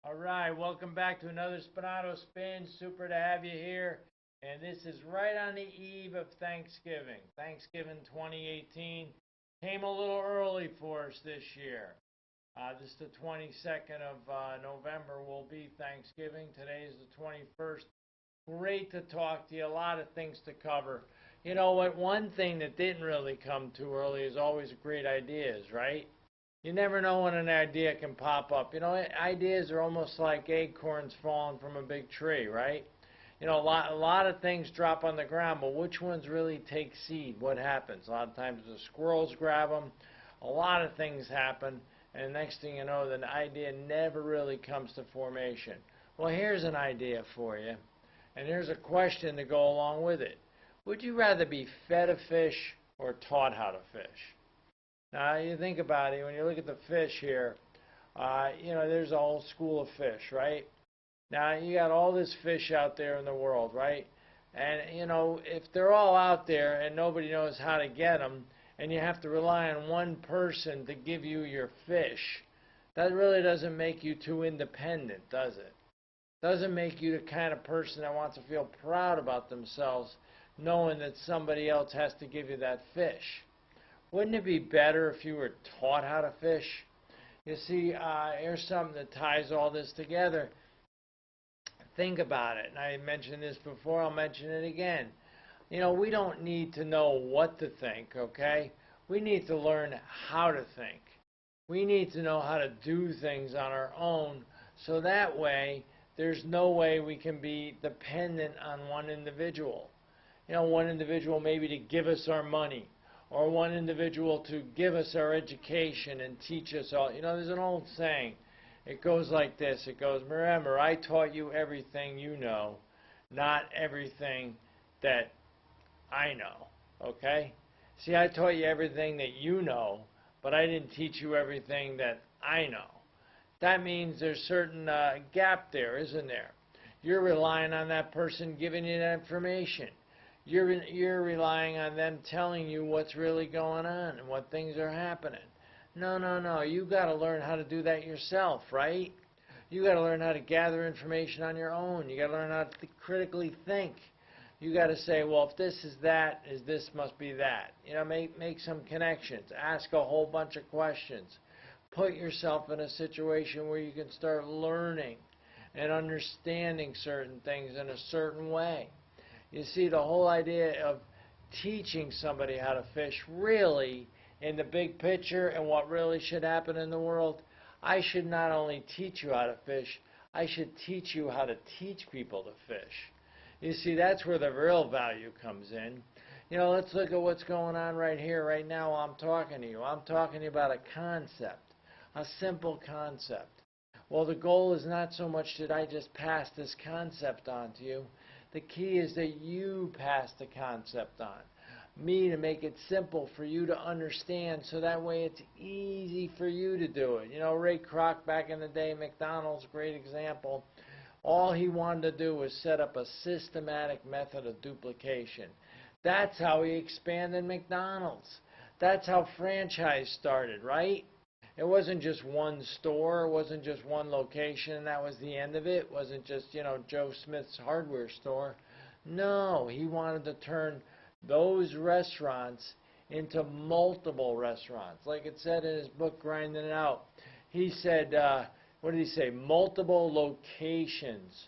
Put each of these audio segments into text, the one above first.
All right, welcome back to another Spinato Spin. Super to have you here. And this is right on the eve of Thanksgiving. Thanksgiving 2018 came a little early for us this year. This is the 22nd of November will be Thanksgiving. Today is the 21st. Great to talk to you. A lot of things to cover. You know what? One thing that didn't really come too early is always great ideas, right? You never know when an idea can pop up. You know, ideas are almost like acorns falling from a big tree, right? You know, a lot of things drop on the ground, but which ones really take seed? What happens? A lot of times the squirrels grab them. A lot of things happen, and the next thing you know, the idea never really comes to formation. Well, here's an idea for you, and here's a question to go along with it. Would you rather be fed a fish or taught how to fish? Now, you think about it, when you look at the fish here, there's a whole school of fish, right? Now, you got all this fish out there in the world, right? And, if they're all out there and nobody knows how to get them, and you have to rely on one person to give you your fish, that really doesn't make you too independent, does it? Doesn't make you the kind of person that wants to feel proud about themselves, knowing that somebody else has to give you that fish. Wouldn't it be better if you were taught how to fish? You see, here's something that ties all this together. Think about it. And I mentioned this before, I'll mention it again. You know, we don't need to know what to think, okay? We need to learn how to think. We need to know how to do things on our own, so that way there's no way we can be dependent on one individual. You know, one individual maybe to give us our money, or one individual to give us our education and teach us all. You know, there's an old saying. It goes like this. It goes, remember, I taught you everything you know, not everything that I know. Okay? See, I taught you everything that you know, but I didn't teach you everything that I know. That means there's a certain gap there, isn't there? You're relying on that person giving you that information. You're relying on them telling you what's really going on and what things are happening. No, no, no. You got to learn how to do that yourself, right? You got to learn how to gather information on your own. You got to learn how to critically think. You got to say, well, if this is that, is this must be that. You know, make some connections. Ask a whole bunch of questions. Put yourself in a situation where you can start learning and understanding certain things in a certain way. You see, the whole idea of teaching somebody how to fish, really, in the big picture and what really should happen in the world, I should not only teach you how to fish, I should teach you how to teach people to fish. You see, that's where the real value comes in. You know, let's look at what's going on right here, right now while I'm talking to you. I'm talking to you about a concept, a simple concept. Well, the goal is not so much that I just pass this concept on to you. The key is that you pass the concept on. Me to make it simple for you to understand, so that way it's easy for you to do it. You know, Ray Kroc back in the day, McDonald's, great example. All he wanted to do was set up a systematic method of duplication. That's how he expanded McDonald's. That's how franchise started, right? It wasn't just one store, it wasn't just one location, and that was the end of it. It wasn't just, Joe Smith's hardware store. No, he wanted to turn those restaurants into multiple restaurants. Like it said in his book, Grinding It Out. He said, what did he say? Multiple locations.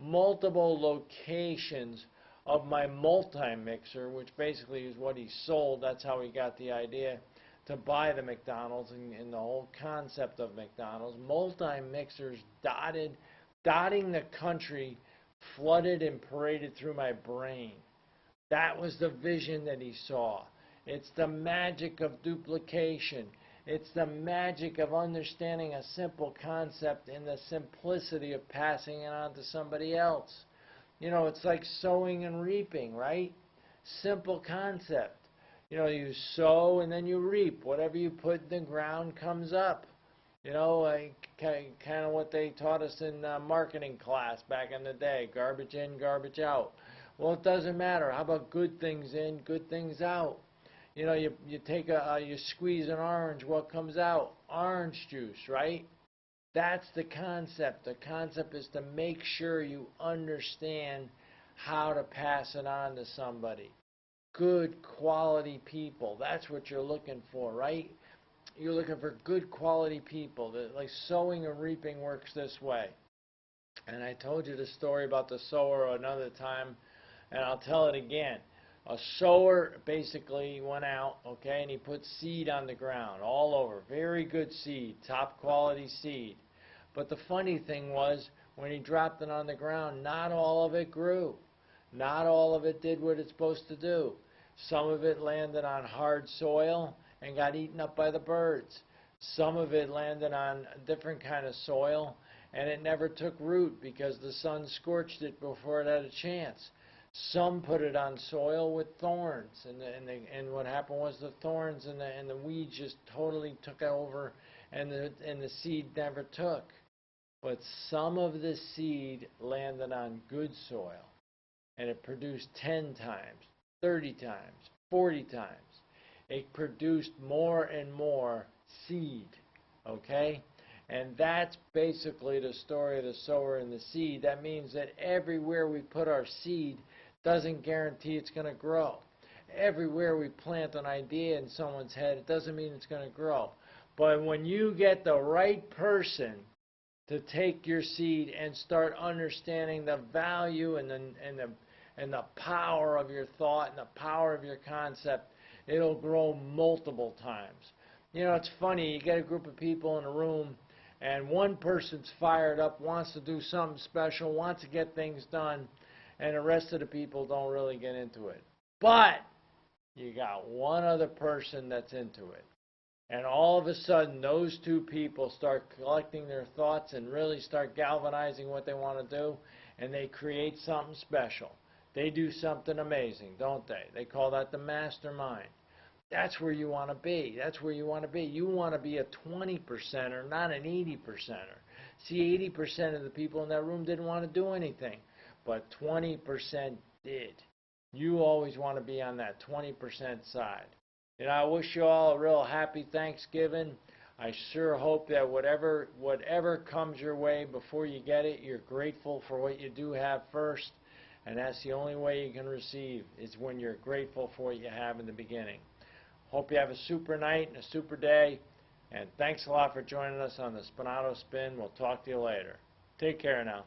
Multiple locations of my multi-mixer, which basically is what he sold. That's how he got the idea to buy the McDonald's and the whole concept of McDonald's. Multi-mixers dotting the country, flooded and paraded through my brain. That was the vision that he saw. It's the magic of duplication. It's the magic of understanding a simple concept and the simplicity of passing it on to somebody else. You know, it's like sowing and reaping, right? Simple concept. You know, you sow and then you reap. Whatever you put in the ground comes up. You know, like kind of what they taught us in marketing class back in the day. Garbage in, garbage out. Well, it doesn't matter. How about good things in, good things out? You know, you take you squeeze an orange, what comes out? Orange juice, right? That's the concept. The concept is to make sure you understand how to pass it on to somebody. Good quality people. That's what you're looking for, right? You're looking for good quality people. Like sowing and reaping works this way. And I told you the story about the sower another time, and I'll tell it again. A sower basically went out, okay, and he put seed on the ground all over. Very good seed, top quality seed. But the funny thing was, when he dropped it on the ground, not all of it grew. Not all of it did what it's supposed to do. Some of it landed on hard soil and got eaten up by the birds. Some of it landed on a different kind of soil, and it never took root because the sun scorched it before it had a chance. Some put it on soil with thorns, and what happened was the thorns and the weeds just totally took over, and the seed never took. But some of the seed landed on good soil, and it produced 10 times, 30 times, 40 times. It produced more and more seed, okay? And that's basically the story of the sower and the seed. That means that everywhere we put our seed doesn't guarantee it's going to grow. Everywhere we plant an idea in someone's head, it doesn't mean it's going to grow. But when you get the right person to take your seed and start understanding the value and the power of your thought and the power of your concept, it'll grow multiple times. You know, it's funny, you get a group of people in a room and one person's fired up, wants to do something special, wants to get things done, and the rest of the people don't really get into it. But you got one other person that's into it. And all of a sudden, those two people start collecting their thoughts and really start galvanizing what they want to do, and they create something special. They do something amazing, don't they? They call that the mastermind. That's where you want to be. That's where you want to be. You want to be a 20%er, not an 80%er. See, 80% of the people in that room didn't want to do anything, but 20% did. You always want to be on that 20% side. And I wish you all a real happy Thanksgiving. I sure hope that whatever comes your way before you get it, you're grateful for what you do have first. And that's the only way you can receive, is when you're grateful for what you have in the beginning. Hope you have a super night and a super day. And thanks a lot for joining us on the Spinato Spin. We'll talk to you later. Take care now.